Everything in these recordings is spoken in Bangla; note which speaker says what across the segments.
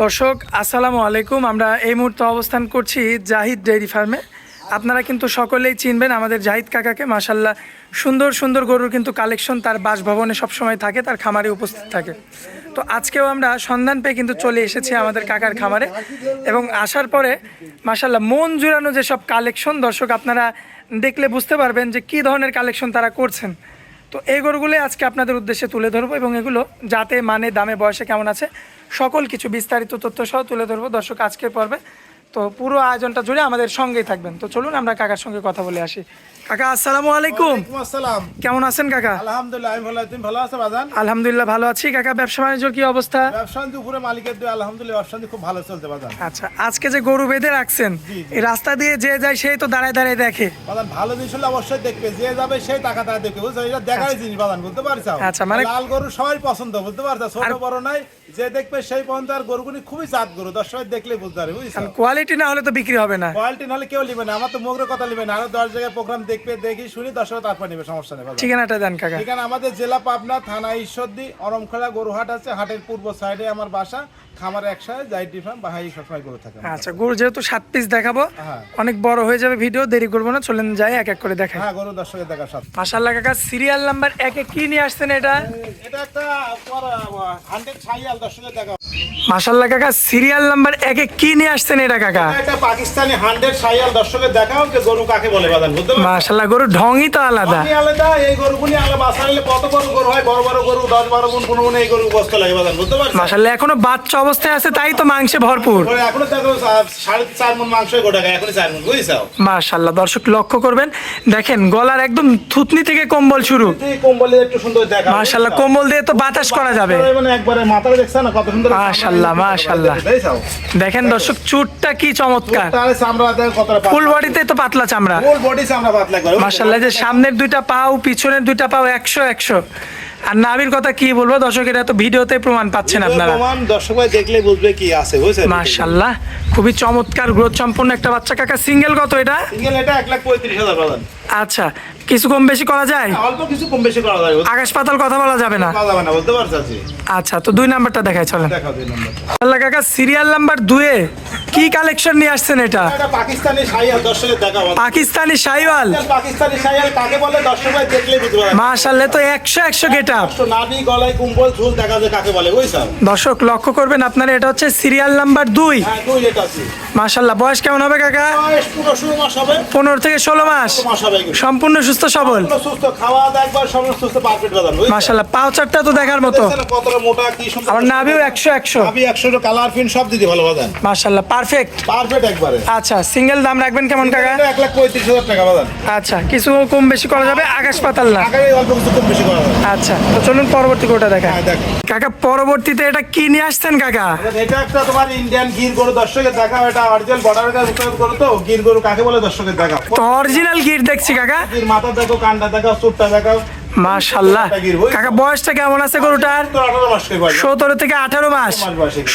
Speaker 1: দর্শক আসসালামু আলাইকুম। আমরা এই মুহূর্তে অবস্থান করছি জাহিদ ডেইরি ফার্মে। আপনারা কিন্তু সকলেই চিনবেন আমাদের জাহিদ কাকাকে। মাশাল্লাহ সুন্দর সুন্দর গরুর কিন্তু কালেকশন তার বাসভবনে সবসময় থাকে, তার খামারে উপস্থিত থাকে। তো আজকেও আমরা সন্ধান পেয়ে কিন্তু চলে এসেছি আমাদের কাকার খামারে, এবং আসার পরে মাশাল্লাহ মন জুড়ানো যেসব কালেকশন, দর্শক আপনারা দেখলে বুঝতে পারবেন যে কী ধরনের কালেকশন তারা করছেন। তো এই গরুগুলোই আজকে আপনাদের উদ্দেশ্যে তুলে ধরবো, এবং এগুলো যাতে মানে দামে বয়সে কেমন আছে সকল কিছু বিস্তারিত তথ্য সহ তুলে ধরবো দর্শক আজকের পর্বে। তো পুরো আয়োজনটা জুড়ে আমাদের সঙ্গেই থাকবেন। তো চলুন আমরা কাকার সঙ্গে কথা বলে আসি। কাকা আসসালামু আলাইকুম।
Speaker 2: আসসালাম।
Speaker 1: কেমন আছেন কাকা?
Speaker 2: আলহামদুলিল্লাহ আমি ভালো আছি, তুমি ভালো আছো বাজান?
Speaker 1: আলহামদুলিল্লাহ ভালো আছি। কাকা ব্যবসা বাণিজ্যর কি অবস্থা?
Speaker 2: ব্যবসা উপরে মালিকের দোয়া, আলহামদুলিল্লাহ ব্যবসা খুব ভালো চলছে বাজান।
Speaker 1: আচ্ছা, আজকে যে গরু বেঁধে রাখছেন, এই রাস্তা দিয়ে যে যায় সেই তো দাঁড়ায় দাঁড়ায় দেখে।
Speaker 2: বাজান ভালো জিনিস হলে অবশ্যই দেখবে, যে যাবে সেই টাকা তারা দেখবে, বুঝছো? এটা দেখার জিনিস বাজান, বুঝতে পারছো?
Speaker 1: আচ্ছা, মানে
Speaker 2: লাল গরু সবাই পছন্দ, বুঝতে পারছো? ছোট বড় নাই, যে দেখবে সেই পর্যন্ত। আর গরুগুলি খুবই জাত গরু, দর্শক দেখলেই বুঝতে পারবে, বুঝছো?
Speaker 1: কোয়ালিটি না হলে তো বিক্রি হবে না।
Speaker 2: কোয়ালিটি নাহলে কেউ নেবে না, আমার তো মুখের কথা নেবে না। আরো 10 জায়গায় প্রোগ্রাম দেখবে, দেখি শুনি, দর্শক তারপর নেবে, সমস্যা নেই।
Speaker 1: ঠিকানাটা দেন কাকা।
Speaker 2: ঠিকানা আমাদের জেলা পাবনা, থানা ঈশ্বরদী, অরমখোলা গরুহাট আছে। হাটের পূর্ব সাইডে আমার বাসা, খামার একসাথে জাহিদ ডেইরি ফার্ম, বাহাই সবসময় গরু থাকে।
Speaker 1: আচ্ছা, গরু যেহেতু 7 পিস দেখাবো,
Speaker 2: হ্যাঁ।
Speaker 1: অনেক বড় হয়ে যাবে ভিডিও, দেরি করবো না, চলেন যাই এক এক করে দেখাই।
Speaker 2: হ্যাঁ, গরু দর্শকের দেখার সাথে।
Speaker 1: মাশাআল্লাহ কাকা, সিরিয়াল নাম্বার 1 এ কি নিয়ে আসছেন এটা?
Speaker 2: এটা একটা 100 ছাইয়াল, দর্শকের দেখা।
Speaker 1: মাশাআল্লাহ কাকা, সিরিয়াল নাম্বার 1 এ কি নিয়ে আসছেন এটা কাকা?
Speaker 2: এটা পাকিস্তানি 100 ছাইয়াল, দর্শকের দেখাও যে গরু কাকে বলে বাজান, বুঝতে পারছো?
Speaker 1: মাশাআল্লাহ, গরুর ঢংই তো আলাদা।
Speaker 2: আমি আলাদা, এই গরুগুলি আলাদা। বাসাইলে কত বড় গরু হয়, বড় বড় গরু 10-12 গুণ 15 গুণ এই গরু বস্ত লাগে বাজান, বুঝতে পারছো?
Speaker 1: মাশাআল্লাহ, এখনো বাচ্চা অবস্থায় আছে, তাই তো মাংসে ভরপুর।
Speaker 2: এখনো দেখো 4.5 মণ মাংস গোটা গায়, এখনো 4 মণ, বুঝছো?
Speaker 1: মাশাআল্লাহ, দর্শক লক্ষ্য করবেন, দেখেন গলার একদম থুতনি থেকে কম্বল শুরু।
Speaker 2: এই কম্বলে একটু সুন্দর দেখা।
Speaker 1: মাশাআল্লাহ, কম্বল দিয়ে তো বাতাস করা যাবে।
Speaker 2: মানে একবারে মাথায় দেখছ না কত সুন্দর?
Speaker 1: মাশাআল্লাহ মাশাআল্লাহ, দেখেন দর্শক চুটটা কি চমৎকার।
Speaker 2: তাহলে চামড়া দেখ কতটা পাতলা।
Speaker 1: ফুল বডিতে তো পাতলা চামড়া।
Speaker 2: ফুল বডি চামড়া পাতলা করে।
Speaker 1: মাশাআল্লাহ, যে সামনের দুইটা পাও, পিছনের দুইটা পাও 100 আর নাভির কথা কি বলবো দর্শক, এটা তো ভিডিওতে প্রমাণ পাচ্ছেন আপনারা।
Speaker 2: প্রমাণ দর্শক ভাই দেখলে বুঝবে কি আছে, বুঝছেন?
Speaker 1: মাশাআল্লাহ, খুবই চমৎকার গ্রোথ সম্পন্ন একটা বাচ্চা কাকা। সিঙ্গেল কত এটা?
Speaker 2: সিঙ্গেল এটা 1,35,000 বাজান।
Speaker 1: আচ্ছা, কিছু কম বেশি করা যায়?
Speaker 2: অল্প কিছু কম বেশি করা যায়,
Speaker 1: আকাশ পাতাল কথা বলা যাবে না।
Speaker 2: বলা যাবে না, বুঝতে পারছো?
Speaker 1: আচ্ছা, তো 2 নাম্বারটা দেখাই চলেন।
Speaker 2: দেখাও 2 নম্বর।
Speaker 1: আল্লাহ কাকা, সিরিয়াল নাম্বার 2 এ কি কালেকশন নিয়ে আসছেন এটা?
Speaker 2: এটা পাকিস্তানি শাইয়াল, দর্শকের দেখাও।
Speaker 1: পাকিস্তানি শাইওয়াল।
Speaker 2: পাকিস্তানি শাইয়াল কাকে বলে দর্শক ভাই দেখলে বুঝতে পারবে।
Speaker 1: মাশাআল্লাহ, তো 100 গেটআপ।
Speaker 2: নাভি গলায় কুম্বল ঝুল দেখা যায় কাকে বলে, বুঝছো?
Speaker 1: দর্শক লক্ষ্য করবেন আপনারা, এটা হচ্ছে সিরিয়াল নাম্বার 2।
Speaker 2: হ্যাঁ, 2 এটা আছে।
Speaker 1: মাশাআল্লাহ, বয়স কেমন হবে কাকা?
Speaker 2: বয়স পুরো 16 মাস হবে।
Speaker 1: 15 থেকে 16 মাস।
Speaker 2: মাস হবে।
Speaker 1: সম্পূর্ণ সুস্থ সবল।
Speaker 2: সুস্থ, খাওয়া দাওয়া একবার সমস্ত সুস্থ, পারফেক্ট বাজান, বুঝছো?
Speaker 1: মাশাআল্লাহ, পাউচারটা তো দেখার মতো।
Speaker 2: কতটা মোটা, কি সুন্দর।
Speaker 1: আমার নাভিও 100
Speaker 2: নাভি 100, কালার ফিন সব দিদি ভালো বাজান।
Speaker 1: মাশাআল্লাহ, পারফেক্ট।
Speaker 2: পারফেক্ট একবারে।
Speaker 1: আচ্ছা, সিঙ্গেল দাম রাখবেন কেমন কাকা?
Speaker 2: 1,35,000 টাকা বাজান।
Speaker 1: আচ্ছা, কিছু কম বেশি করা যাবে, আকাশ পাতাল না।
Speaker 2: আগে অল্প কিছু কম বেশি করা যাবে।
Speaker 1: আচ্ছা, তো চলুন পরবর্তী কোটা দেখা।
Speaker 2: হ্যাঁ, দেখো।
Speaker 1: কাকা, পরবর্তীতে এটা কি নিয়ে আসছেন কাকা?
Speaker 2: এটা একটা তোমার ইন্ডিয়ান গির গরু, দর্শকের দেখাও। এটা অরিজিনাল বর্ডার গরু, তো গির গরু কাকে বলে দর্শকের দেখাও।
Speaker 1: তো অরিজিনাল গির দেখছি কাকা।
Speaker 2: গির মাথা দেখো, কানটা দেখাও, চুটটা দেখাও।
Speaker 1: মাশাআল্লাহ কাকা, বয়সটা কেমন আছে গরুটার?
Speaker 2: 18 মাস করে বয়স।
Speaker 1: 17 থেকে 18 মাস।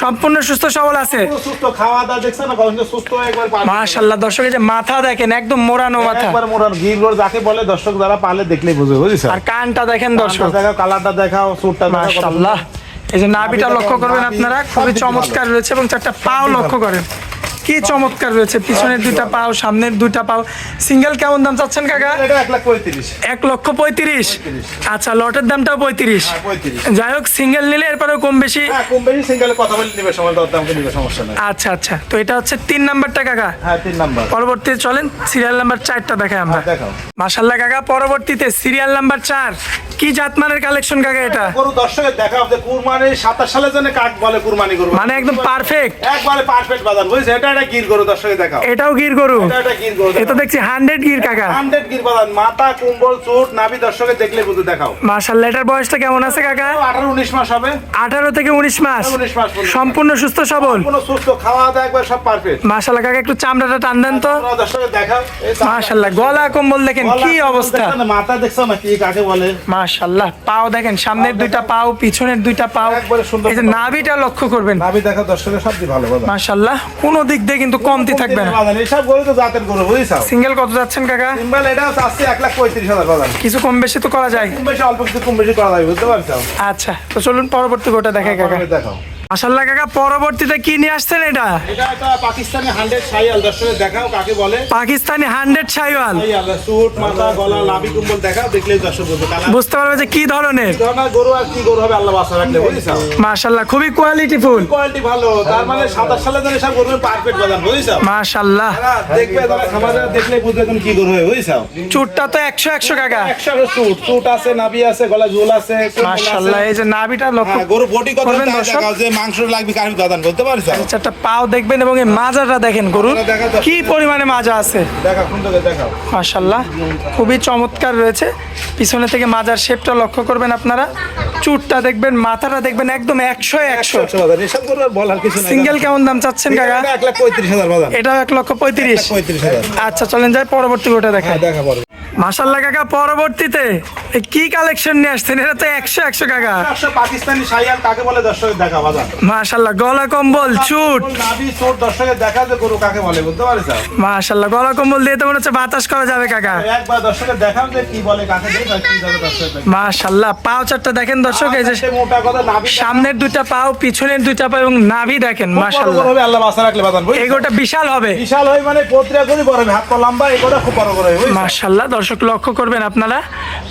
Speaker 1: সম্পূর্ণ সুস্থ সবল আছে।
Speaker 2: সুস্থ, খাওয়া দাওয়া দেখছ না কত সুস্থ, একবার।
Speaker 1: মাশাআল্লাহ, দর্শক এই যে মাথা দেখেন, একদম মোড়ানো মাথা।
Speaker 2: একবার মোড়ানো গির গরু যাকে বলে দর্শক যারা পালে দেখলেই বুঝবে, বুঝছো?
Speaker 1: আর কানটা দেখেন দর্শক,
Speaker 2: দেখাও, কালারটা দেখাও, চুটটা দেখাও।
Speaker 1: মাশাআল্লাহ, এই যে নাভিটা লক্ষ্য করবেন আপনারা, খুবই চমৎকার রয়েছে, এবং 4টা পাও লক্ষ্য করেন কি চমৎকার রয়েছে। পিছনের 2টা পাও, সামনের 2টা পাও। সিঙ্গেল কেমন দাম চাচ্ছেন কাকা?
Speaker 2: এটা 1,35,000।
Speaker 1: 1,35,000। আচ্ছা, লটের দামটাও 35। যাই হোক, সিঙ্গেল নিলে এরপরেও কম বেশি।
Speaker 2: হ্যাঁ, কম বেশি সিঙ্গেলে কথা বলে নিবে, সময় দামকে নিবে, সমস্যা নাই।
Speaker 1: আচ্ছা আচ্ছা, তো এটা হচ্ছে 3 নাম্বারটা কাকা।
Speaker 2: হ্যাঁ, 3 নাম্বার।
Speaker 1: পরবর্তীতে চলেন সিরিয়াল নাম্বার 4টা দেখাই আমরা।
Speaker 2: দেখাও।
Speaker 1: মাশাআল্লাহ কাকা, পরবর্তীতে সিরিয়াল নাম্বার 4 কি জাতমানের কালেকশন কাকা এটা?
Speaker 2: গরু দর্শকের দেখাও যে কুরবানি 27 সালের জন্য কাক বলে কুরবানি গরু,
Speaker 1: মানে একদম পারফেক্ট,
Speaker 2: একবারে পারফেক্ট বাজার, বুঝছো? এটা একটা গির গরু, দর্শকের দেখাও।
Speaker 1: এটাও গির গরু।
Speaker 2: এটা একটা গির গরু।
Speaker 1: এটা দেখছি 100 গির কাকা।
Speaker 2: 100 গির বাজার, মাথা, কুম্বল, চুট, নাভি দর্শকের দেখলে বুঝে দেখাও।
Speaker 1: মাশাআল্লাহ, এটার বয়সটা কেমন আছে কাকা?
Speaker 2: 18-19 মাস হবে।
Speaker 1: 18 থেকে 19 মাস।
Speaker 2: 19 মাস পর্যন্ত।
Speaker 1: সম্পূর্ণ সুস্থ সবল।
Speaker 2: কোনো সুস্থ, খাওয়া দাওয়া একবার সব পারফেক্ট।
Speaker 1: মাশাআল্লাহ কাকা, একটু চামড়াটা টান দেন তো।
Speaker 2: দর্শকের দেখাও।
Speaker 1: মাশাআল্লাহ, গলা কম্বল দেখেন কি অবস্থা।
Speaker 2: মাথা দেখছো না কি কাকে বলে?
Speaker 1: মাশাআল্লাহ, পাও দেখেন, সামনের 2টা পাও, পিছনের 2টা পাও।
Speaker 2: একবারে সুন্দর।
Speaker 1: এই যে নাভিটা লক্ষ্য করবেন।
Speaker 2: নাভি দেখা দর্শকের সবই ভালো বাজার।
Speaker 1: মাশাআল্লাহ, কোনো দিক দিয়ে কিন্তু কমতি থাকবে না।
Speaker 2: এইসব গরু তো জাতের গরু, বুঝছো?
Speaker 1: সিঙ্গেল কত যাচ্ছেন কাকা?
Speaker 2: সিম্বল এটাও চাচ্ছি 1,35,000 বাজার।
Speaker 1: কিছু কম বেশি তো করা যায়।
Speaker 2: কম বেশি, অল্প কিছু কম বেশি করা যায়, বুঝতে পারছো?
Speaker 1: আচ্ছা, তো চলুন পরবর্তী গোটা দেখাই কাকা।
Speaker 2: দেখাও।
Speaker 1: মাশাআল্লাহ কাকা, পরবর্তীতে কি নিয়ে আসছেন এটা?
Speaker 2: এটা একটা পাকিস্তানি 100 শাইওয়াল, দর্শকের দেখাও কাকে বলে।
Speaker 1: পাকিস্তানি 100 শাইওয়াল।
Speaker 2: শাইওয়াল স্যুট, মাথা, গলা, নাভি কুম্বল দেখাও, দেখলেই দর্শক বুঝবে কালার।
Speaker 1: বুঝতে পারবে যে কি ধরনের।
Speaker 2: এই ধরনের গরু আর কি গরু হবে আল্লাহ বাসা রাখলে, বুঝছো?
Speaker 1: মাশাআল্লাহ, খুবই কোয়ালিটিফুল।
Speaker 2: কোয়ালিটি ভালো, তার মানে 27 সালে ধরে সব গরু পারফেক্ট বাজান, বুঝছো?
Speaker 1: মাশাআল্লাহ,
Speaker 2: দেখবে তারা খামারে দেখলেই বুঝবে কোন কি গরু হবে, বুঝছো?
Speaker 1: চুটটা তো 100 কাকা।
Speaker 2: 100 স্যুট আছে, নাভি আছে, গলা ঝুল আছে, কুম্বল আছে।
Speaker 1: মাশাআল্লাহ, এই যে নাভিটা লক্ষ্য
Speaker 2: হ্যাঁ, গরু বডি কত
Speaker 1: করবেন
Speaker 2: তাই
Speaker 1: দর্শক।
Speaker 2: দেখাও, যে মাংস লাগবে কার দাদান বলতে পারছো?
Speaker 1: চারটা পাও দেখবেন এবং এই মাজাটা দেখেন গরুর
Speaker 2: দেখা যাচ্ছে।
Speaker 1: কি পরিমাণে মাজা আছে।
Speaker 2: দেখাও সুন্দর করে দেখাও।
Speaker 1: মাশাআল্লাহ, খুবই চমৎকার রয়েছে। পিছনে থেকে মাজার শেপটা লক্ষ্য করবেন আপনারা। চুটটা দেখবেন, মাথাটা দেখবেন, একদম 100
Speaker 2: বাজার এসব গরু আর বলার কিছু নাই।
Speaker 1: সিঙ্গেল কেমন দাম চাচ্ছেন কাকা?
Speaker 2: 1,35,000 বাজার।
Speaker 1: এটাও 1,35,000।
Speaker 2: 1,35,000।
Speaker 1: আচ্ছা, চলেন যাই পরবর্তী গোটা দেখায়।
Speaker 2: হ্যাঁ, দেখা পড়বে।
Speaker 1: মাশাআল্লাহ কাকা, পরবর্তীতে এই কি কালেকশন নিয়ে আসছেন? এটা তো 100 কাকা।
Speaker 2: 100 পাকিস্তানি শাইয়াল কাকে বলে দর্শকের দেখা বাজার।
Speaker 1: মাশাআল্লাহ, গলা কম্বল, চুট।
Speaker 2: নাভি চোট দর্শকের দেখা যে গরু কাকে বলে বুঝতে পারছো?
Speaker 1: মাশাআল্লাহ, গলা কম্বল দিয়ে তো মনে হচ্ছে বাতাস করা যাবে কাকা।
Speaker 2: একবার দর্শকের দেখাও যে কি বলে কাকে দেই বা কি যাবে দর্শকের।
Speaker 1: মাশাআল্লাহ, পাও চারটা দেখেন দর্শক। এই যে
Speaker 2: মোটা কথা নাভি
Speaker 1: সামনের দুইটা পাও, পিছনের দুইটা পাও এবং নাভি দেখেন। মাশাআল্লাহ,
Speaker 2: হবে আল্লাহ বাসা রাখলে বাজান, বুঝছো?
Speaker 1: এগোটা বিশাল হবে।
Speaker 2: বিশাল হয় মানে পত্রিকা গরু বড় হবে, হাত পা লম্বা, এগুলো খুব বড় করে হবে, বুঝছো?
Speaker 1: মাশাআল্লাহ, দর্শক লক্ষ্য করবেন আপনারা,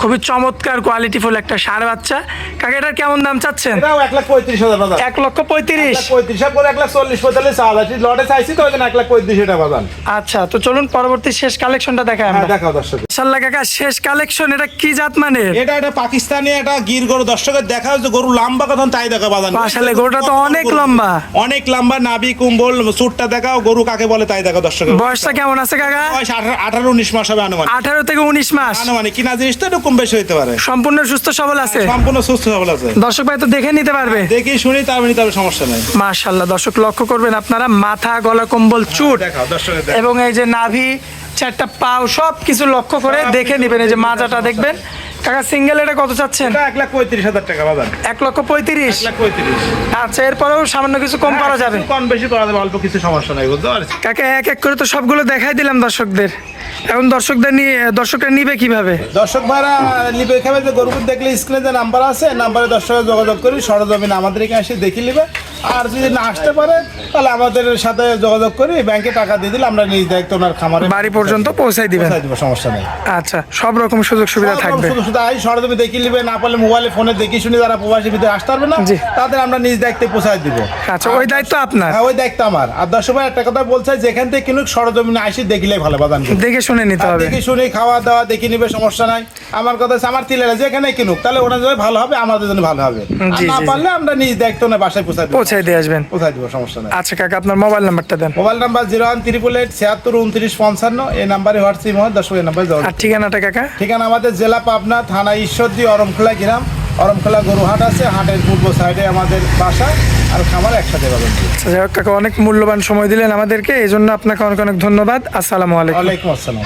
Speaker 1: খুবই চমৎকার কোয়ালিটিফুল একটা ষাঁড় বাচ্চা। কাকা, এটার কেমন দাম চাচ্ছেন?
Speaker 2: এটাও 1,35,000 বাজার।
Speaker 1: 1,35,000।
Speaker 2: 1,35,000 করে 1,40,45,000 লটে চাইছি তো, ওই জন্য 1,35,000 টাকা বাজান।
Speaker 1: আচ্ছা, তো চলুন পরবর্তী শেষ কালেকশনটা দেখাই
Speaker 2: হ্যাঁ,
Speaker 1: আমরা।
Speaker 2: দেখাও দর্শক।
Speaker 1: মাশাআল্লাহ কাকা, শেষ কালেকশন। এটা কি জাত মানের?
Speaker 2: এটা পাকিস্তানি একটা গির গরু, দর্শকের দেখাও যে গরু লম্বা কথা তাই দেখা বাজান।
Speaker 1: মাশাআল্লাহ, গরুটা তো অনেক লম্বা।
Speaker 2: অনেক লম্বা, নাভি কুম্বল, চুটটা দেখাও, গরু কাকে বলে তাই দেখো দর্শকের।
Speaker 1: বয়সটা কেমন আছে কাকা?
Speaker 2: বয়স 18-19 মাস হবে আনুমানিক।
Speaker 1: 18 থেকে 19 মাস।
Speaker 2: আনুমানিক কিনা জিনিস তো একটু কম বেশি হইতে পারে।
Speaker 1: সম্পূর্ণ সুস্থ সবল আছে।
Speaker 2: সম্পূর্ণ সুস্থ সবল আছে।
Speaker 1: দর্শক ভাই তো দেখে নিতে পারবে।
Speaker 2: দেখি শুনি তার মানে তবে সমস্যা নাই।
Speaker 1: মাশাআল্লাহ, দর্শক লক্ষ্য করবেন আপনারা, মাথা, গলা কম্বল, চুট
Speaker 2: দেখাও দর্শকের দেখাও।
Speaker 1: এবং এই যে নাভি, চারটা পাও, সব কিছু লক্ষ্য করে দেখে নেবেন। এই যে মাজাটা দেখবেন। কাকা, সিঙ্গেল এটা কত চাচ্ছেন?
Speaker 2: এটা 1,35,000 টাকা বাজান।
Speaker 1: 1,35,000।
Speaker 2: 1,35,000।
Speaker 1: আচ্ছা, এরপরেও সামান্য কিছু কম করা যাবে।
Speaker 2: কম বেশি করা যাবে, অল্প কিছু সমস্যা নাই, বুঝতে পারছি।
Speaker 1: কাকা, এক এক করে তো সবগুলো দেখাই দিলাম দর্শকদের। এখন দর্শকরা নিবে কিভাবে?
Speaker 2: দর্শক ভাড়া নিবে খাবে যে গরুপুর দেখলে স্ক্রিনে যে নাম্বার আছে, নাম্বারে দর্শকের যোগাযোগ করি, সরজমিন আমাদের এখানে এসে দেখে নিবে। আর যদি না আসতে পারে তাহলে আমাদের সাথে যোগাযোগ করি, ব্যাংকে টাকা দিয়ে দিলে আমরা নিজ দায়িত্ব ওনার খামারে
Speaker 1: বাড়ি পর্যন্ত পৌঁছাই দিবেন।
Speaker 2: পৌঁছায় দিব, সমস্যা নেই।
Speaker 1: আচ্ছা, সব রকম সুযোগ সুবিধা থাকবে।
Speaker 2: শুধু শুধু আই সরজমিন দেখে নিবে, না পারলে মোবাইলে ফোনে দেখি শুনি যারা প্রবাসী ভিতরে আসতে পারবে না,
Speaker 1: জি।
Speaker 2: তাদের আমরা নিজ দায়িত্বে পৌঁছায় দিব।
Speaker 1: আচ্ছা, ওই দায়িত্ব আপনার।
Speaker 2: হ্যাঁ, ওই দায়িত্ব আমার। আর দর্শক ভাই একটা কথা বলছে, যেখান থেকে কিনুক সরজমিনে আসি দেখলেই ভালো বাদান।
Speaker 1: দেখে শুনে নিতে হবে।
Speaker 2: দেখি শুনি খাওয়া দাওয়া দেখে নিবে, সমস্যা নাই। আমার কথা হচ্ছে আমার তিলেরা যেখানে কিনুক তাহলে ওনার জন্য ভালো হবে, আমাদের জন্য ভালো হবে। আর
Speaker 1: জি,
Speaker 2: না
Speaker 1: জি, জি।
Speaker 2: পারলে আমরা নিজ দায়িত্ব না বাসায়
Speaker 1: পৌঁছাই দিয়ে আসবেন।
Speaker 2: পৌঁছায় দিব, সমস্যা নাই।
Speaker 1: আচ্ছা কাকা, আপনার মোবাইল নাম্বারটা দেন।
Speaker 2: মোবাইল নাম্বার 01888 এই নাম্বারে হোয়াটসঅ্যাপ হয়, দর্শক এই নাম্বারে যাওয়া।
Speaker 1: আর ঠিকানাটা কাকা?
Speaker 2: ঠিকানা আমাদের জেলা পাবনা, থানা ঈশ্বরদী, অরমখোলা গ্রাম। অরমখোলা গরুহাট আছে, হাটের পূর্ব সাইডে আমাদের বাসা আর খামার একসাথে পাবেন।
Speaker 1: আচ্ছা, যাই হোক কাকা, অনেক মূল্যবান সময় দিলেন আমাদেরকে, এই জন্য আপনাকে অনেক অনেক ধন্যবাদ। আসসালামু আলাইকুম।
Speaker 2: ওয়ালাইকুম আসসালাম।